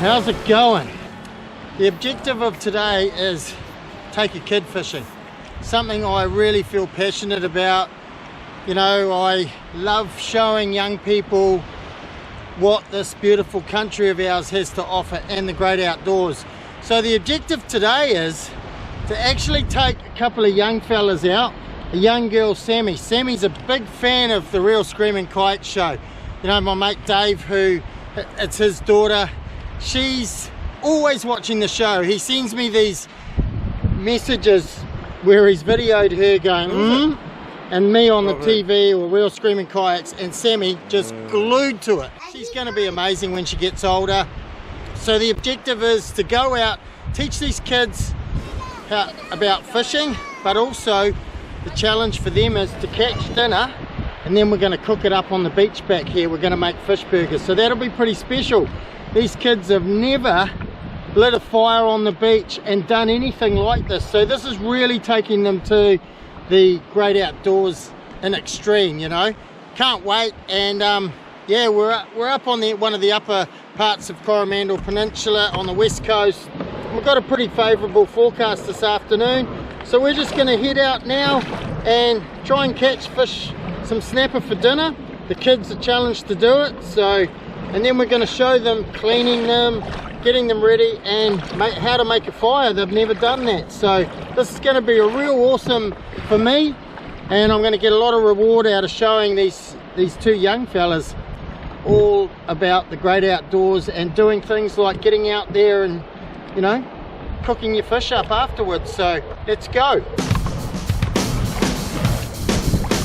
How's it going? The objective of today is take a kid fishing. Something I really feel passionate about. You know, I love showing young people what this beautiful country of ours has to offer and the great outdoors. So the objective today is to actually take a couple of young fellas out. A young girl, Sammie. Sammie's a big fan of the Real Screaming Kayak show. You know, my mate Dave, who, it's his daughter, she's always watching the show. He sends me these messages where he's videoed her going and me on the TV or Real Screaming Kayaks, and Sammie just glued to it. She's going to be amazing when she gets older. So the objective is to go out, teach these kids about fishing, but also the challenge for them is to catch dinner, and then we're going to cook it up on the beach back here. We're going to make fish burgers, so that'll be pretty special. These kids have never lit a fire on the beach and done anything like this, so this is really taking them to the great outdoors in extreme, you know. Can't wait. And yeah, we're up on one of the upper parts of Coromandel Peninsula on the west coast. We've got a pretty favourable forecast this afternoon, so we're just going to head out now and try and catch fish, some snapper for dinner. The kids are challenged to do it, so, and then we're going to show them cleaning them, getting them ready, and how to make a fire. They've never done that, so this is going to be a real awesome for me, and I'm going to get a lot of reward out of showing these two young fellas all about the great outdoors and doing things like getting out there and, you know, cooking your fish up afterwards. So let's go.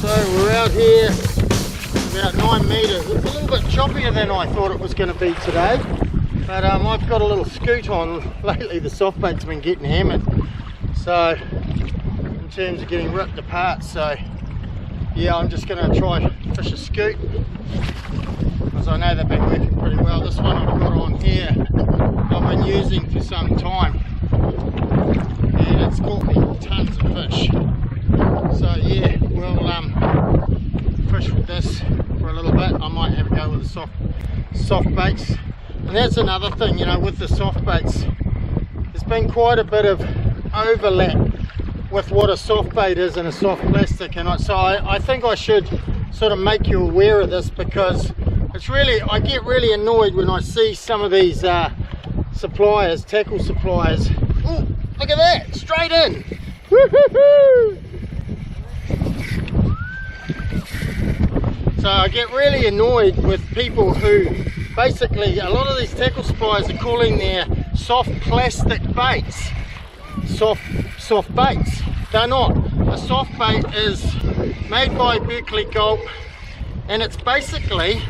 So we're out here about 9 meters. It's a little bit choppier than I thought it was going to be today, but I've got a little scoot on. Lately the soft bait's been getting hammered, so in terms of getting ripped apart. So yeah, I'm just going to try fish a scoot, because I know they've been working pretty well. This one I've got on here I've been using for some time, and it's caught me tons of fish. So yeah, we'll fish with this for a little bit. I might have a go with the soft baits. And that's another thing, you know, with the soft baits, there's been quite a bit of overlap with what a soft bait is and a soft plastic, and so I think I should sort of make you aware of this, because it's really, I get really annoyed when I see some of these suppliers, tackle suppliers. Oh, look at that, straight in. Woo-hoo-hoo! So I get really annoyed with people who basically, a lot of these tackle suppliers are calling their soft plastic baits soft baits. They're not. A soft bait is made by Berkley Gulp, and it's basically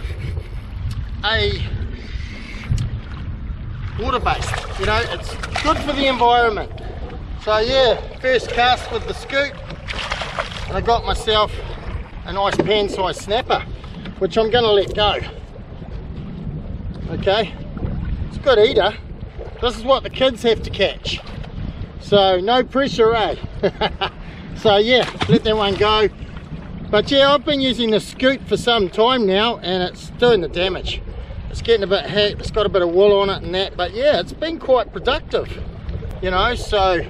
a water-based, you know, it's good for the environment. So yeah, first cast with the scoot, and I got myself a nice pan-sized snapper, which I'm going to let go. Okay, it's a good eater. This is what the kids have to catch, so no pressure, eh? So yeah, let that one go. But yeah, I've been using the scoot for some time now, and it's doing the damage. It's getting a bit hacked, it's got a bit of wool on it and that, but yeah, it's been quite productive, you know. So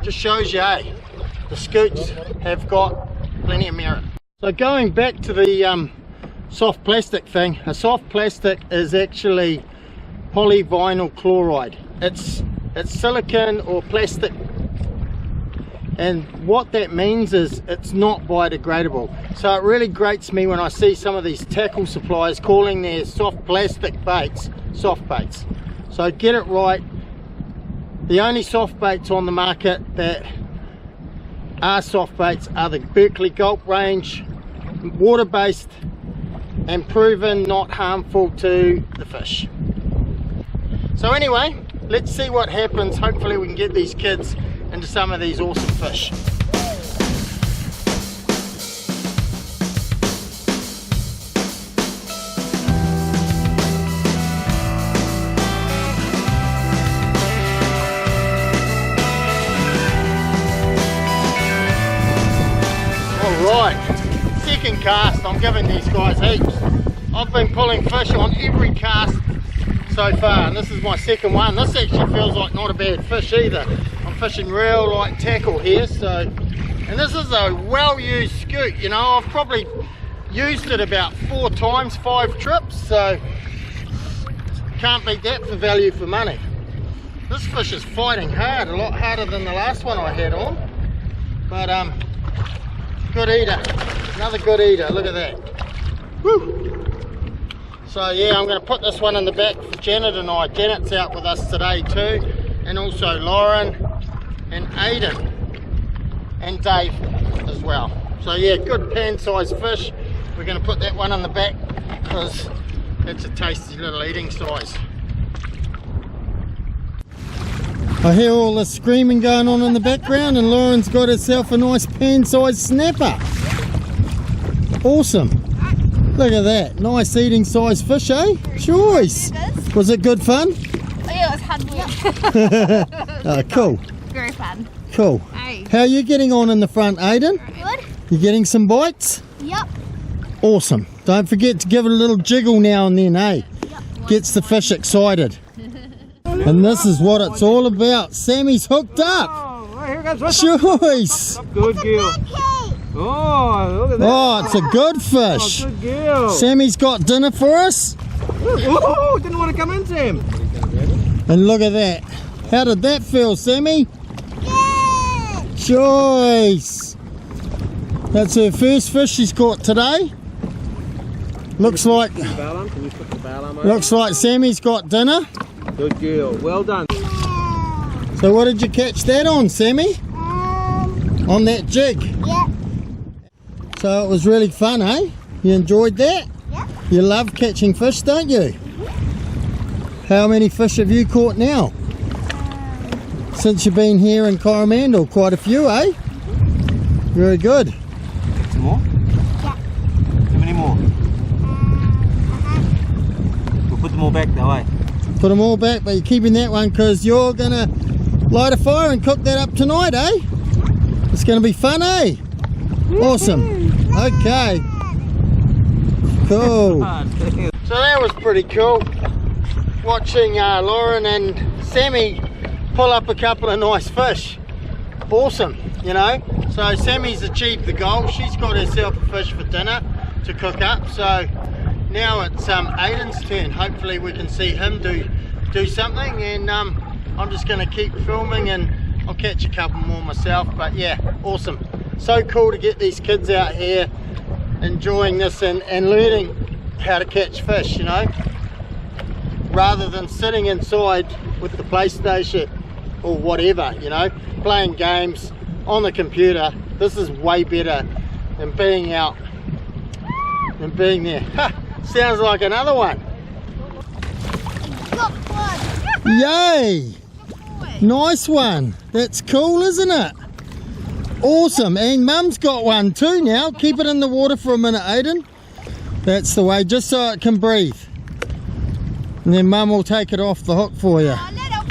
just shows you, eh, the scoots have got plenty of merit. So going back to the soft plastic thing, a soft plastic is actually polyvinyl chloride. It's silicon or plastic, and what that means is it's not biodegradable. So it really grates me when I see some of these tackle suppliers calling their soft plastic baits soft baits. So get it right. The only soft baits on the market that are soft baits are the Berkley Gulp range, water-based and proven not harmful to the fish. So anyway, let's see what happens. Hopefully we can get these kids into some of these awesome fish. Alright, second cast. I'm giving these guys heaps. I've been pulling fish on every cast so far, and this is my second one. This actually feels like not a bad fish either. I'm fishing real light tackle here, so, and this is a well-used scoot, you know. I've probably used it about 4 times, 5 trips, so can't beat that for value for money. This fish is fighting hard, a lot harder than the last one I had on, but good eater, another good eater. Look at that. Woo. So yeah, I'm going to put this one in the back for Janet and I. Janet's out with us today too, and also Lauren and Aiden and Dave as well. So yeah, good pan sized fish. We're going to put that one in the back because it's a tasty little eating size. I hear all the screaming going on in the background, and Lauren's got herself a nice pan sized snapper. Awesome. Look at that, nice eating size fish, eh? Choice. Was it good fun? Oh yeah, it was hard work. Oh, cool. Very fun. Cool. Hey. How are you getting on in the front, Aiden? Good. You getting some bites? Yep. Awesome. Don't forget to give it a little jiggle now and then, eh? Yep. Gets the fish excited. And this is what it's all about. Sammie's hooked up. Oh, here goes. Choice. Good gill. Oh, look at that. Oh, it's a good fish. Oh, good gill. Sammie's got dinner for us. Oh, didn't want to come in, Sam. And look at that. How did that feel, Sammie? Good. Choice. That's her first fish she's caught today. Looks like Can you put the bail arm over? looks like Sammie's got dinner. Good gill. Well done. So what did you catch that on, Sammie? On that jig? Yep. So it was really fun, eh? You enjoyed that? Yep. You love catching fish, don't you? How many fish have you caught now? Since you've been here in Coromandel? Quite a few, eh? Very good. Some more? Yeah. How many more? We'll put them all back though, eh? Put them all back, but you're keeping that one because you're going to light a fire and cook that up tonight, eh? It's going to be fun, eh? Awesome. Okay. Cool. So that was pretty cool. Watching Lauren and Sammie pull up a couple of nice fish. Awesome, you know. So Sammie's achieved the goal. She's got herself a fish for dinner to cook up. So now it's Aiden's turn. Hopefully we can see him do something, and I'm just going to keep filming and I'll catch a couple more myself. But yeah, awesome. So cool to get these kids out here enjoying this and learning how to catch fish, you know, rather than sitting inside with the PlayStation or whatever, you know, playing games on the computer. This is way better than being out and being there. Ha! Sounds like another one. Got one. Yay! Nice one. That's cool, isn't it? Awesome. And Mum's got one too now. Keep it in the water for a minute, Aiden. That's the way, just so it can breathe. And then Mum will take it off the hook for you. Oh, little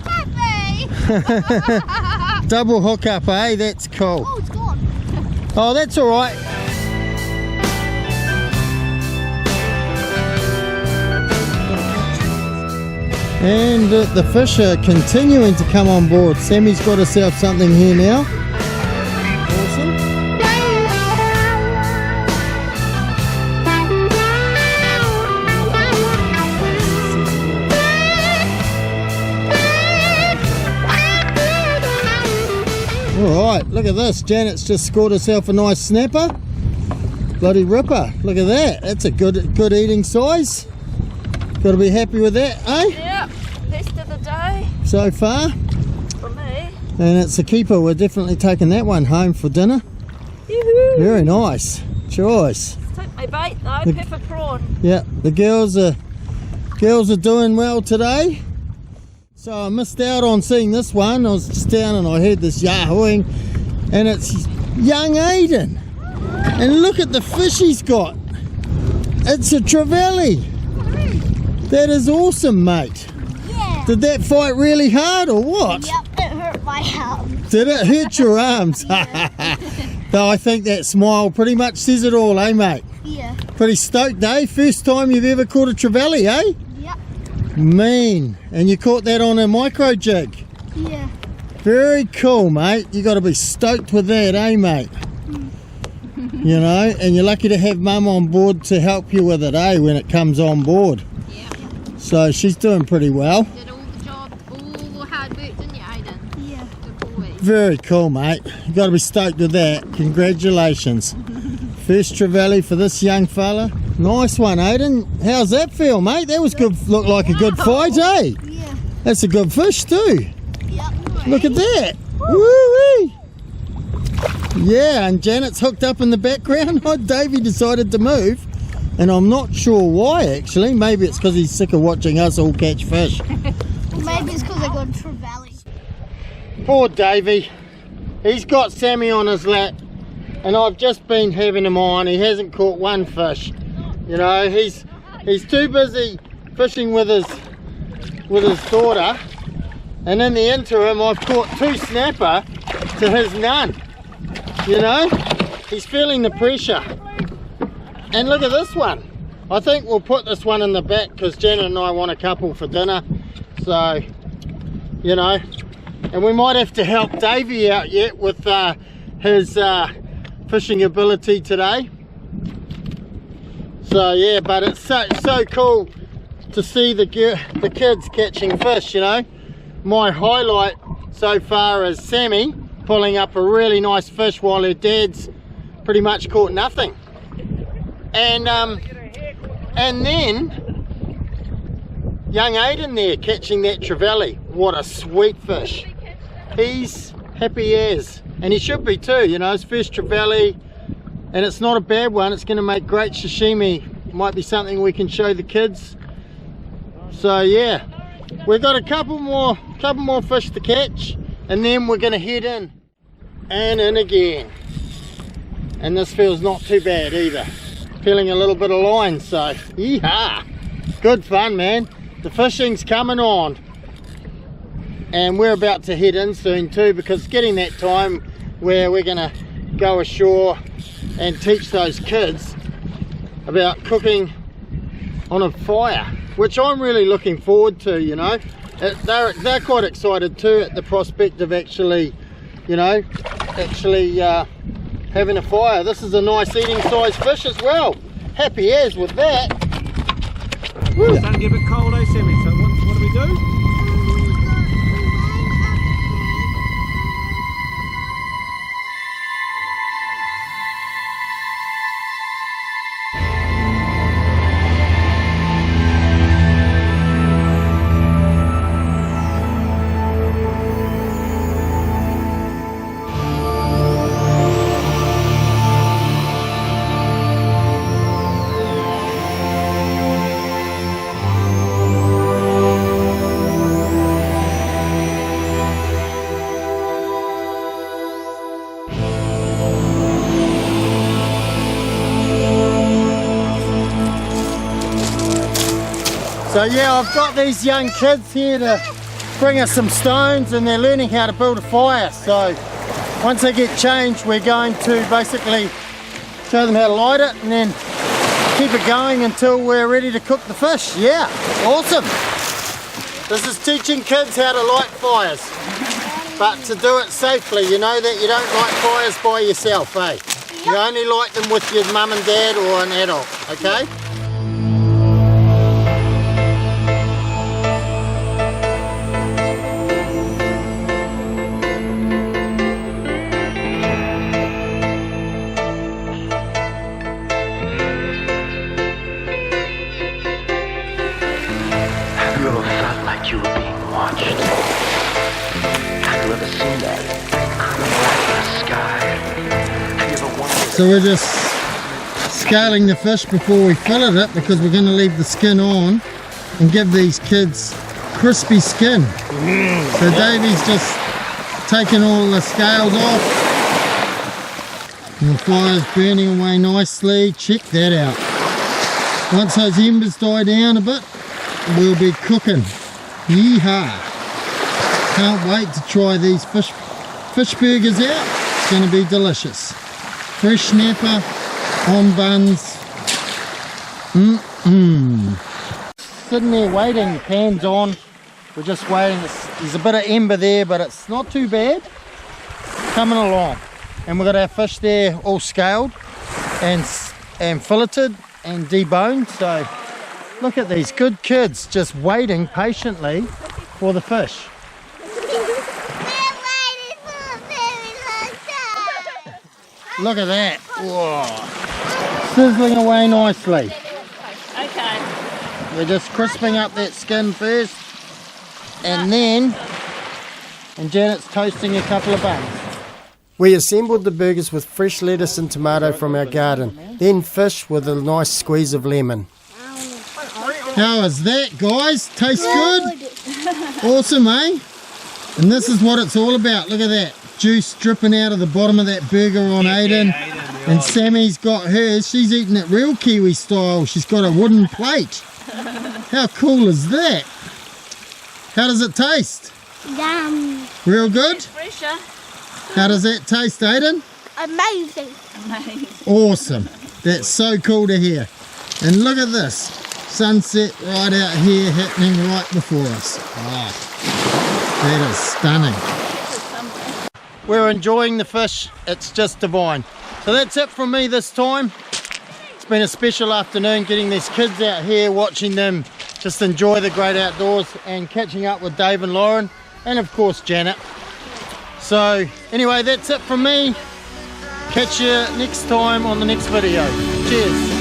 puppy. Double hook up, eh? That's cool. Oh, it's gone. Oh, that's all right. And the fish are continuing to come on board. Sammie's got herself something here now. Awesome. Alright, look at this. Janet's just scored herself a nice snapper. Bloody ripper. Look at that. That's a good eating size. Got to be happy with that, eh? Yep. Best of the day So far. for me. And it's a keeper. We're definitely taking that one home for dinner. Yoo-hoo. Very nice. Choice. Took my bait though, pepper prawn. Yeah, the girls are doing well today. So I missed out on seeing this one. I was just down and I heard this yahooing, and it's young Aiden. And look at the fish he's got. It's a trevally. That is awesome, mate. Yeah. Did that fight really hard or what? Yep, it hurt my arms. Did it hurt your arms? Though I think that smile pretty much says it all, eh, mate? Yeah. Pretty stoked, eh? First time you've ever caught a trevally, eh? Yep. Mean. And you caught that on a micro jig. Yeah. Very cool, mate. You got to be stoked with that, eh, mate? You know, and you're lucky to have Mum on board to help you with it, eh, when it comes on board. Yeah. So she's doing pretty well. Did all the job, all the hard work, didn't you, Aiden? Yeah. Good boy. Very cool, mate. You got to be stoked with that. Congratulations. First trevally for this young fella. Nice one, Aiden. How's that feel, mate? That was good. Looked like a good fight, eh? Yeah. That's a good fish too. Yep. Look at that. Woo-wee. Yeah, and Janet's hooked up in the background. Oh, Davey decided to move, and I'm not sure why actually. Maybe it's because he's sick of watching us all catch fish. Maybe it's because I got trevally. Poor Davey. He's got Sammie on his lap, and I've just been having him on. He hasn't caught one fish. You know, he's too busy fishing with his daughter, and in the interim I've caught 2 snapper to his none. You know, he's feeling the pressure. And look at this one. I think we'll put this one in the back because Janet and I want a couple for dinner. So, you know, and we might have to help Davey out yet with his fishing ability today. So yeah, but it's so cool to see the kids catching fish, you know. My highlight so far is Sammie pulling up a really nice fish while her dad's pretty much caught nothing. And then young Aiden there catching that trevally. What a sweet fish. He's happy as, and he should be too, you know, his first trevally, and it's not a bad one. It's going to make great sashimi. Might be something we can show the kids. So yeah, we've got a couple more fish to catch, and then we're going to head in and in again. And this feels not too bad either. Feeling a little bit of line, so yeehaw! Good fun, man. The fishing's coming on, and we're about to head in soon too, because it's getting that time where we're going to go ashore and teach those kids about cooking on a fire, which I'm really looking forward to. You know, they're quite excited too at the prospect of actually, you know, having a fire. This is a nice eating size fish as well. Happy as with that. Woo. It's starting to get a bit cold, eh, Sammie? So what do we do? So yeah, I've got these young kids here to bring us some stones, and they're learning how to build a fire. So once they get changed, we're going to basically show them how to light it and then keep it going until we're ready to cook the fish. Yeah, awesome. This is teaching kids how to light fires, but to do it safely. You know that you don't light fires by yourself, eh? You only light them with your mum and dad or an adult, okay? You ever felt like you were being watched? Have you ever seen that in the sky? Have you ever wondered? So we're just scaling the fish before we fillet it, because we're going to leave the skin on and give these kids crispy skin. So Davey's just taking all the scales off, and the fire's burning away nicely. Check that out. Once those embers die down a bit, we'll be cooking. Yeehaw! Can't wait to try these fish burgers out. It's going to be delicious. Fresh snapper on buns. sitting there waiting, pan's on. We're just waiting. There's a bit of ember there, but it's not too bad. Coming along. And we've got our fish there all scaled and filleted and deboned. So look at these good kids just waiting patiently for the fish. Look at that. Whoa. Sizzling away nicely. Okay. We're just crisping up that skin first, and then Janet's toasting a couple of buns. We assembled the burgers with fresh lettuce and tomato from our garden, then fish with a nice squeeze of lemon. How is that, guys? Tastes good? Awesome, eh? And this is what it's all about. Look at that. Juice dripping out of the bottom of that burger on Aiden. And Sammie's got hers. She's eating it real Kiwi style. She's got a wooden plate. How cool is that? How does it taste? Yum. Real good? Fresher. How does that taste, Aiden? Amazing. Amazing. Awesome. That's so cool to hear. And look at this. Sunset right out here happening right before us. Oh, that is stunning. We're enjoying the fish. It's just divine. So that's it from me this time. It's been a special afternoon getting these kids out here, watching them just enjoy the great outdoors and catching up with Dave and Lauren and of course Janet. So anyway, that's it from me. Catch you next time on the next video. Cheers.